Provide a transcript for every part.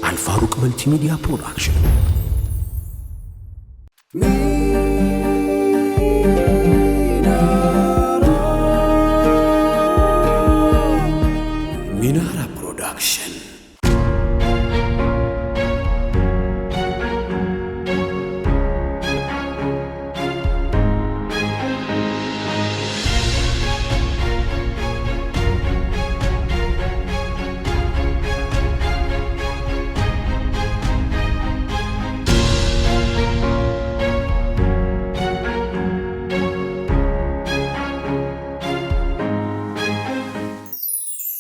አልፋሩቅ መልቲሚዲያ ፕሮዳክሽን ሚናራ ፕሮዳክሽን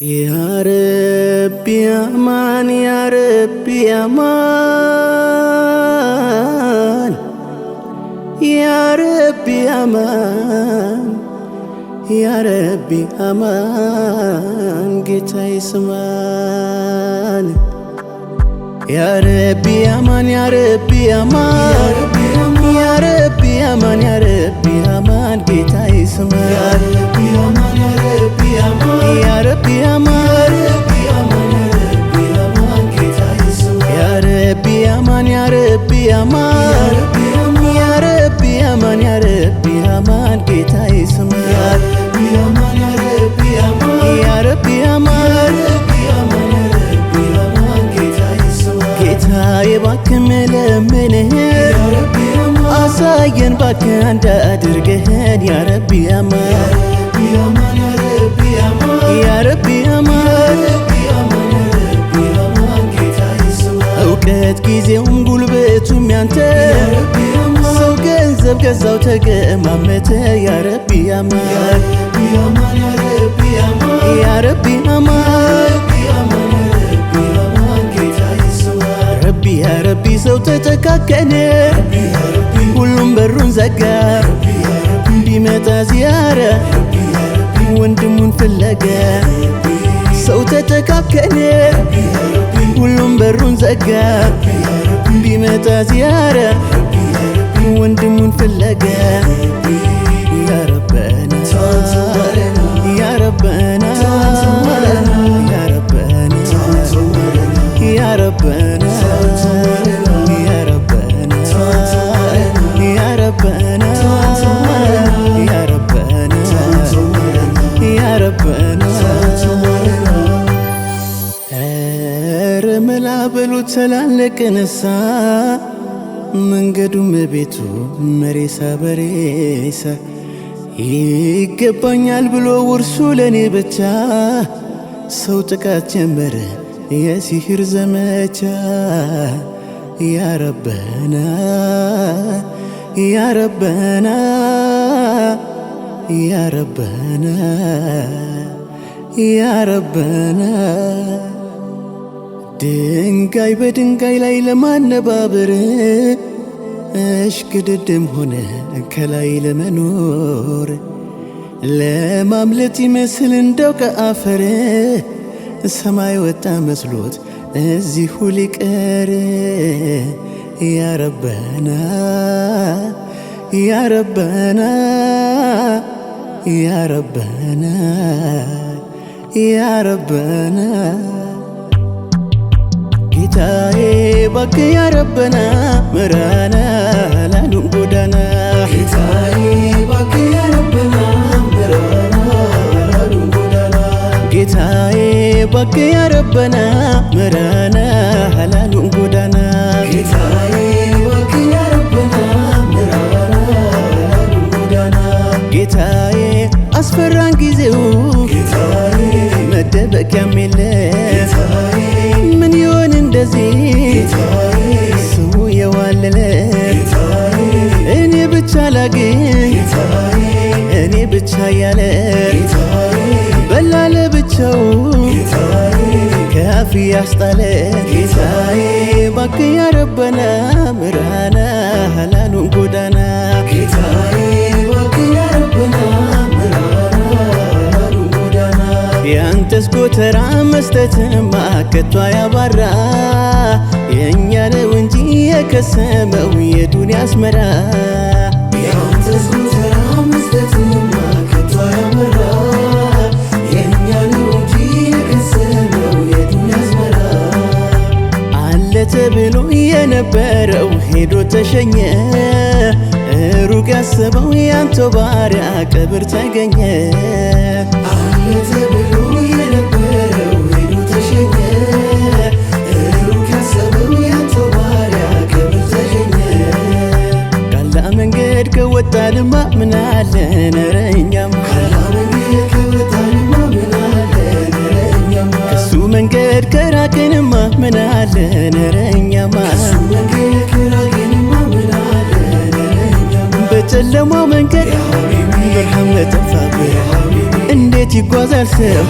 يا ربي أمان يا ربي أمان يا ربي أمان يا ربي أمان جيتا يسمان يا ربي أمان يا ربي أمان يا ربي أمان يا ربي أمان جيتا يسمان يا ربي أمان يا ربي أمان يا ربي أمان يا ربي أمان يا ربي أمان يا ربي أمان يا ربي أمان جيتا يسمان يا ربي أمان يا ربي أمان يا ربي أمان جيتا يباك ملمنه أساين باك عند أدرجهن يا ربي أمان يا ربي أمان أوقات ጊዜውም ጉልበቱም ያንተ ሰው ገንዘብ ገዛው ተገማመተ يا ربي أمان يا ربي أمان ربي يا ربي ሰው ተጨካከነ ሁሉም በሩን ዘጋ ቢመጣ ዚያራ ወንድሙን ፍለጋ ሰው ተጨካከነ ሁሉም በሩን ዘጋ ቢመጣ ዚያራ ወንድሙን ፍለጋ يا ربنا يا ربنا يا ربنا يا ربنا يا ربنا يا ربنا يا ربنا يا ربنا رملا بلو تلالك نسا መንገዱም ቤቱ መሬሳ በሬሳ ይገባኛል ብሎ ውርሱ ለኔ ብቻ ሰው ጥቃት ጀመረ የሲህር ዘመቻ يا ربنا يا ربنا يا ربنا يا ربنا ድንጋይ በድንጋይ ላይ ለማነባበር እሽቅድድም ሆነ ከላይ ለመኖር ለማምለጥ ይመስል እንደው ከአፈር ሰማይ ወጣ መስሎት እዚሁ ሊቀር يا ربنا يا ربنا يا ربنا يا ربنا ጌታዬ ባክ يا ربنا ምራና ላሉን ጎዳና ጌታዬ ባክ يا ربنا ምራና ላሉን ጎዳና ጌታዬ ባክ يا ربنا ምራና ላሉን ጎዳና ጌታዬ ባክ يا ربنا ምራና ላሉን ጎዳና ጌታዬ አስፈራን ጊዜው ጌታዬ መደበቂያም የለ ጌታዬ ምን ይሆን እንደዚህ ስሙ የዋለለ እኔ ብቻ ላግኝ እኔ ብቻ ያለ በላለ ብቻው ከአፍ ያስጣለ ጌታዬ ባክ يا ربنا ምራና ላሉን ጎዳና ጌታዬ ባክ يا ربنا ያንተስ ጎተራ መስጠትማ ከቶ ያባራ የእኛ ነው እንጂ የከሰመው የዱንያ አስመራ ያንተስ ጎተራ መስጠትማ ከቶ ሄዶ ተሸኘ ሩቅ ያሰበው ያንተው ባሪያ ቀብር ተገኘ አለ ተብሎ የነበረው ሄዶ ተሸኘ ሩቅ ያሰበው ያንተው ባሪያ ቀብር ተገኘ ካላ መንገድ ከወጣንማ ምን አለ ኧረ እኛማ ከሱ መንገድ ከራቅንማ ምን አለ ኧረ እኛማ በጨለማው መንገድ ብርሃን በጠፋበት እንዴት ይጓዛል ሰው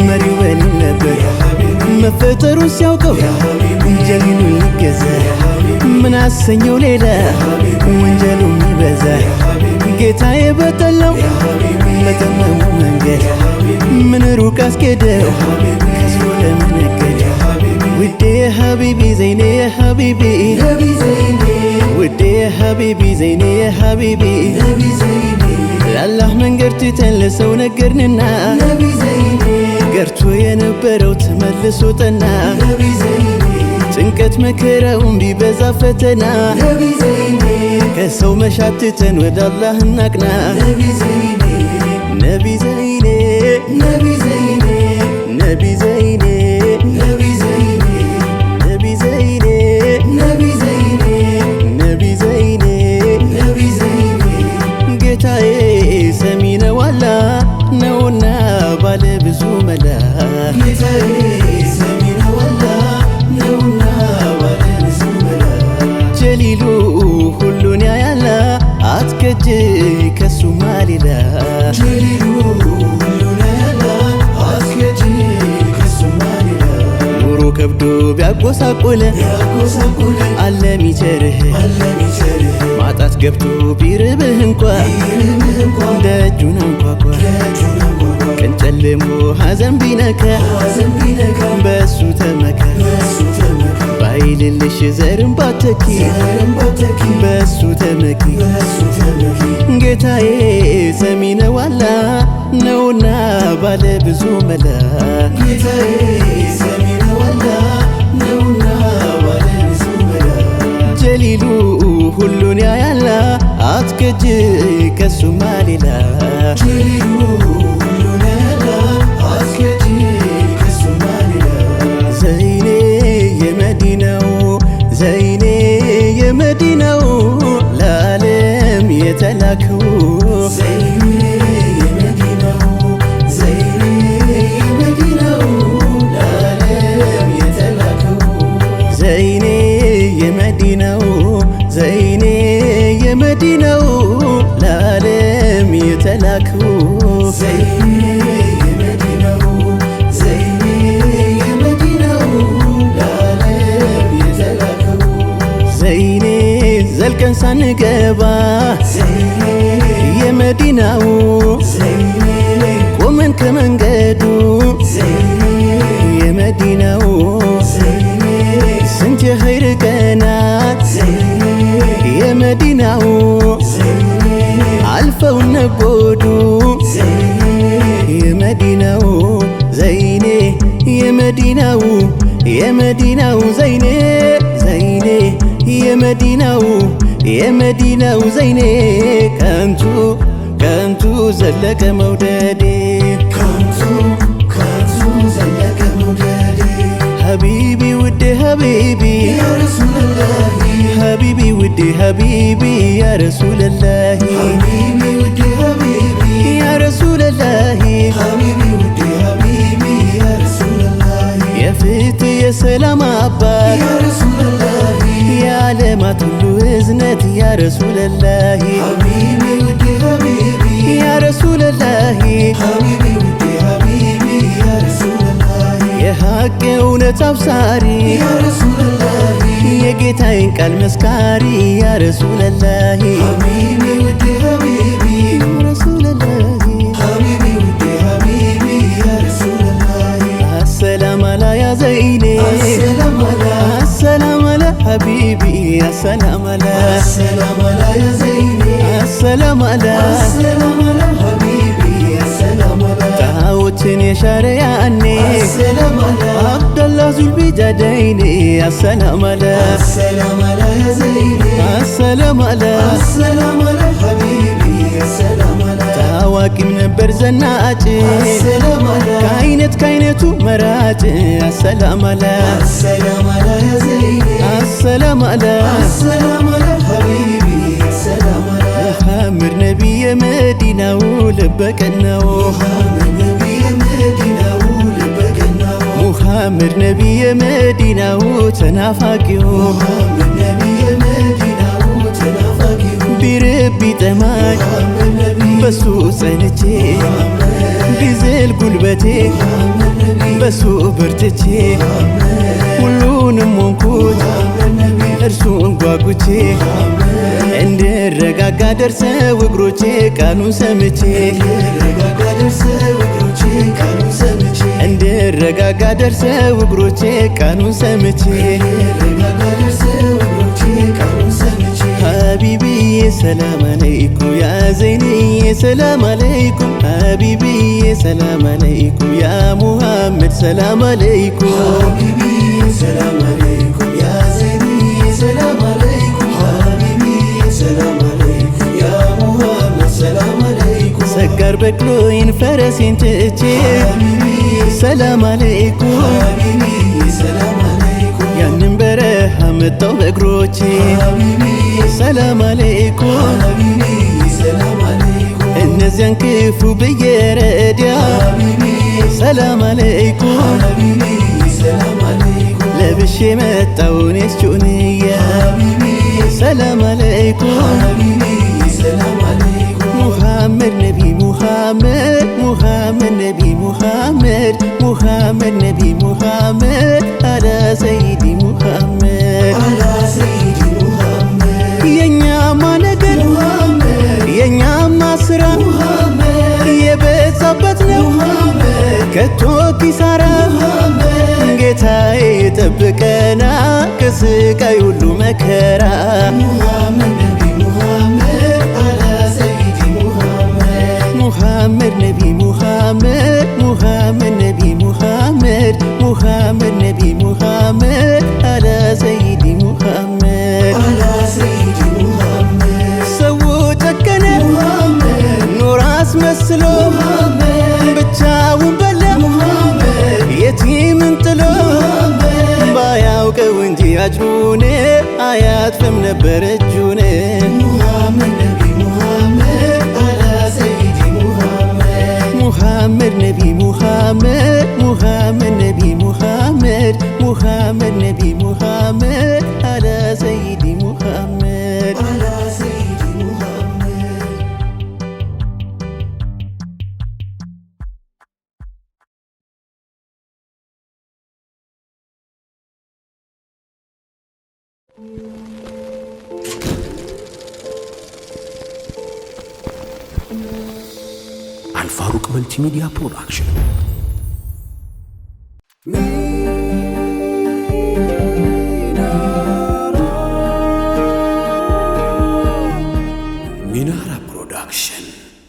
መሪው በሌለበት መፈጠሩን ሲያውቀው ጀሚኑን ሊገዛ ምን አሰኘው ሌላ ወንጀሉ የሚበዛ ጌታዬ በጠላው በጠመሙ መንገድ ምን ሩቅ አስኬደው ከሱ ለመነገድ ውዴ ሀቢቢ ዘይኔ ሀቢቢ ውዴ ሀቢቢ ዘይኔ ሀቢቢ ለአላህ መንገድ ትተን ለሰው ነገርንና ገርቶ የነበረው ተመልሶ ጠና ጭንቀት መከራውን ቢበዛ ፈተና ከሰው መሻት ትተን ወደ አላህ እናቅና ነቢ ዘይኔ ነቢ ዘይኔ ነቢ ዘይኔ ነቢ ዘይኔ ነቢ ዘይኔ ነቢ ዘይኔ ነቢ ዘይኔ ነቢ ዘይኔ ጌታዬ ሰሚ ነው አላህ ነውና ባለ ብዙ መላ ጌታዬ ሰሚ ነው አላህ ነውና ባለ ብዙ መላ ጀሊሉ ሁሉን ያያላ አትከጅ ከሱ ማሊላ ጀሊሉ ሁሉን ያያላ አትከጅ ከሱ ማሊላ ኑሮ ከብዶ ቢያጎሳቁለ አለ ሚቸርህ ማጣት ገብቶ ቢርብህ እንኳ ደጁን አንኳኳ ቀን ጨልሞ ሐዘን ቢነካ በሱ ተመካ ባይልልሽ ዘርን ባተኪ በሱ ተመኪ ጌታዬ ሰሚ ነው አላህ ነውና ባለ ብዙ መላ ጌታዬ ሰሚ ነው አላህ ነውና ባለ ብዙ መላ ጀሊሉ ሁሉን ያያላ አትከጅ ከሱ ማሊላ ጀሊሉ ሁሉን ያያላ አትከጅ ከሱ ማሊላ ዘይኔ የመዲናው ዘይኔ የመዲናው ለዓለም የተላከው ዘይኔ የመዲናው ዘይኔ የመዲናው ለዓለም የተላከው ዘይኔ የመዲናው ዘይኔ የመዲናው ለዓለም የተላከው ዘይኔ የመዲናው ዘይኔ የመዲናው ለዓለም የተላከው ዘይኔ ዘልቀን ሳንገባ ዘይኔ የመዲናው ዘይኔ ቆመን ከመንገዱ ዘይኔ የመዲናው ዘይኔ ስንት የኸይር ቀናት የመዲናው አልፈው ነጎዱ የመዲናው ዘይኔ የመዲናው የመዲናው ዘይኔ ዘይኔ የመዲናው የመዲናው ዘይኔ ከንቱ ከንቱ ዘለቀ መውደዴ ከንቱ ከንቱ ዘለቀ መውደዴ ሀቢቢ ውዴ ሀቢቢ ያ ረሱለላሂ ሀቢቢ ውዴ ሀቢቢ ያ ረሱለላሂ ሀቢቢ ውዴ ሀቢቢ ያ ረሱለላሂ ሀቢቢ ውዴ ሀቢቢ ያ ረሱለላሂ የፍትህ የሰላም አባት ያ ረሱለላሂ የዓለማት ሁሉ እዝነት ያ ረሱለላሂ ሀቢቢ ውዴ ሀቢቢ ያ ረሱለላሂ ሀቢቢ ውዴ ሀቢቢ ያ ረሱለላሂ የሐቅ እውነት አብሳሪ ያ ረሱለላሂ የጌታዬን ቃል መስካሪ ያ ረሱለላሂ ሀቢቢ ውዴ ሀቢቢ ያ ረሱለላሂ ሀቢቢ ውዴ ሀቢቢ ያ ረሱለላሂ አሰላም አላ ያ ዘይኔ አሰላም አላ አሰላም አላ ሀቢቢ አሰላም አላ አሰላም አላ ያ ዘይኔ አሰላም አላ አሰላም አላ ሀቢቢ አሰላም አላ ጣዖትን የሻረ ያኔ አሰላም አላ አብደላህ ዙልቢጃደይኔ السلام على السلام على يا زيني السلام على السلام على حبيبي السلام على ታዋቂም ነበር ዘናጭ السلام على ከአይነቱ መራጭ السلام على السلام على يا زيني السلام على السلام على حبيبي السلام على محمد نبي مدينة ولبكنا محمد نبي مدينة ولبكنا محمد نبي مدينة وتنافقه محمد نبي مدينة وتنافقه بربي تماك محمد نبي በሱ ጸንቼ ቢዝል ጉልበቴ በሱ በርትቼ ሁሉንም ሆንኩት እርሱን ጓጉቼ እንድረጋጋ ደርሰው እግሮቼ ቃሉን ሰምቼ እንድረጋጋ ደርሰው እግሮቼ ቃሉን ሰምቼ حبيبي سلام عليكم يا زيني سلام عليكم حبيبي سلام عليكم يا محمد سلام عليكم حبيبي سلام عليكم يا زيني سلام عليكم حبيبي سلام عليكم يا محمد سلام عليكم سكر بكلوين فرسين تأتي سلام عليكم حبيبي سلام عليكم يا نمبره متو بكروتي سلام عليكم حبيبي سلام عليكم እነዚያን ክፉ በየረዲያ ሰላም አለይኩም حبيبي سلام عليكم ለብሼ መጣውኔስ ጩንያ ሰላም አለይኩም حبيبي سلام عليكم محمد نبي محمد محمد نبي محمد محمد نبي محمد على سيدي محمد على سيدي محمد የኛማ ነገር የኛማ ስራ የበዛበት ነው ከቶ ኪሳራ ጌታዬ ጠብቀና ከስቃይ ሁሉ መከራ محمد نبي محمد على سيدي محمد محمد نبي محمد محمد نبي محمد محمد نبي محمد على سيدي محمد على سيدي محمد ሰው ጨከነ ኑር አስመስሎ ብቻውን በላ የቲምን ጥሎ ባያውቀው እንጂ አጅሩን አያጥፍም ነበር እጁን محمد نبي محمد على سيدي محمد محمد نبي محمد محمد نبي محمد محمد نبي محمد على سيدي محمد على سيدي محمد Al Farouk Multimedia Production.